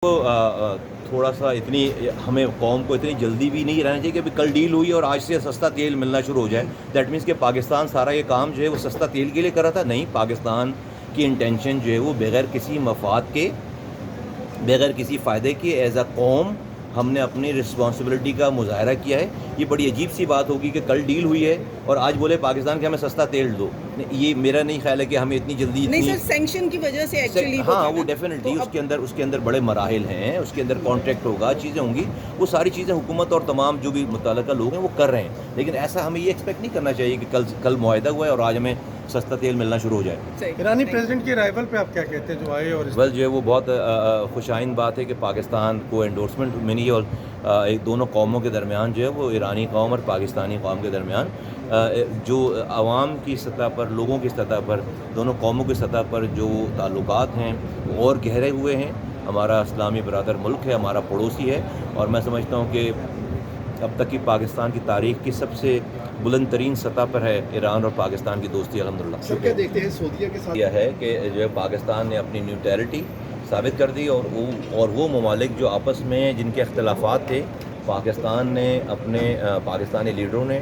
تھوڑا سا اتنی ہمیں قوم کو اتنی جلدی بھی نہیں رہنا چاہیے کہ ابھی کل ڈیل ہوئی اور آج سے سستا تیل ملنا شروع ہو جائے. دیٹ مینس کہ پاکستان سارا یہ کام جو ہے وہ سستا تیل کے لیے کر رہا تھا. نہیں, پاکستان کی انٹینشن جو ہے وہ بغیر کسی مفاد کے, بغیر کسی فائدے کے ایز اے قوم ہم نے اپنی رسپانسبلٹی کا مظاہرہ کیا ہے. یہ بڑی عجیب سی بات ہوگی کہ کل ڈیل ہوئی ہے اور آج بولے پاکستان کہ ہمیں سستا تیل دو. یہ میرا نہیں خیال ہے کہ ہمیں اتنی جلدی نہیں سر, سینکشن کی وجہ سے ایکچولی ہاں وہ ڈیفینیٹلی اس کے اندر بڑے مراحل ہیں, اس کے اندر کانٹریکٹ ہوگا, چیزیں ہوں گی, وہ ساری چیزیں حکومت اور تمام جو بھی متعلقہ لوگ ہیں وہ کر رہے ہیں. لیکن ایسا ہمیں یہ ایکسپیکٹ نہیں کرنا چاہیے کہ کل معاہدہ ہوا ہے اور آج ہمیں سستا تیل ملنا شروع ہو جائے. ایرانی پریزیڈنٹ کی ارائیول پہ آپ کیا کہتے ہیں جو آئے؟ اور ویل جو ہے وہ بہت خوش آئند بات ہے کہ پاکستان کو انڈورسمنٹ ملی اور ایک دونوں قوموں کے درمیان جو ہے وہ ایرانی قوم اور پاکستانی قوم کے درمیان جو عوام کی سطح پر, لوگوں کی سطح پر, دونوں قوموں کی سطح پر جو تعلقات ہیں وہ اور گہرے ہوئے ہیں. ہمارا اسلامی برادر ملک ہے, ہمارا پڑوسی ہے, اور میں سمجھتا ہوں کہ اب تک کی پاکستان کی تاریخ کی سب سے بلند ترین سطح پر ہے ایران اور پاکستان کی دوستی الحمدللہ. کیا دیکھتے ہیں سعودیہ کے ساتھ یہ ہے کہ جو ہے پاکستان نے اپنی نیوٹرلٹی ثابت کر دی, اور وہ ممالک جو آپس میں جن کے اختلافات تھے, پاکستان نے اپنے پاکستانی لیڈروں نے,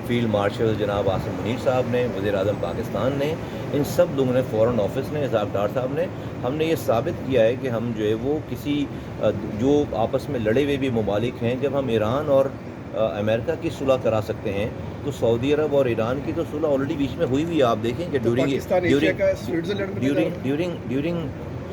فیلڈ مارشل جناب عاصم منیر صاحب نے, وزیر اعظم پاکستان نے, ان سب لوگوں نے, فورن آفس نے, اسحاق ڈار صاحب نے, ہم نے یہ ثابت کیا ہے کہ ہم جو ہے وہ کسی جو آپس میں لڑے ہوئے بھی ممالک ہیں, جب ہم ایران اور امریکہ کی صلح کرا سکتے ہیں تو سعودی عرب اور ایران کی تو صلح آلریڈی بیچ میں ہوئی ہے. آپ دیکھیں کہ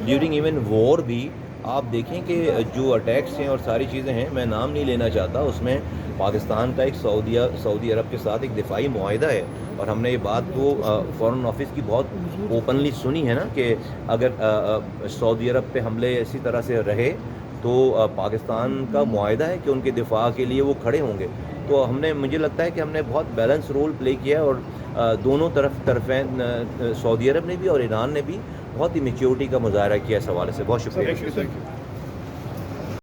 ڈیورنگ ایون وار بھی آپ دیکھیں کہ جو اٹیکس ہیں اور ساری چیزیں ہیں, میں نام نہیں لینا چاہتا, اس میں پاکستان کا ایک سعودی عرب کے ساتھ ایک دفاعی معاہدہ ہے. اور ہم نے یہ بات کو فورن آفس کی بہت اوپنلی سنی ہے نا کہ اگر سعودی عرب پہ حملے اسی طرح سے رہے تو پاکستان کا معاہدہ ہے کہ ان کے دفاع کے لیے وہ کھڑے ہوں گے. تو مجھے لگتا ہے کہ ہم نے بہت بیلنس رول پلے کیا ہے, اور دونوں طرفین سعودی عرب نے بھی اور ایران نے بھی بہت ہی میچیورٹی کا مظاہرہ کیا اس حوالے سے. بہت شکریہ.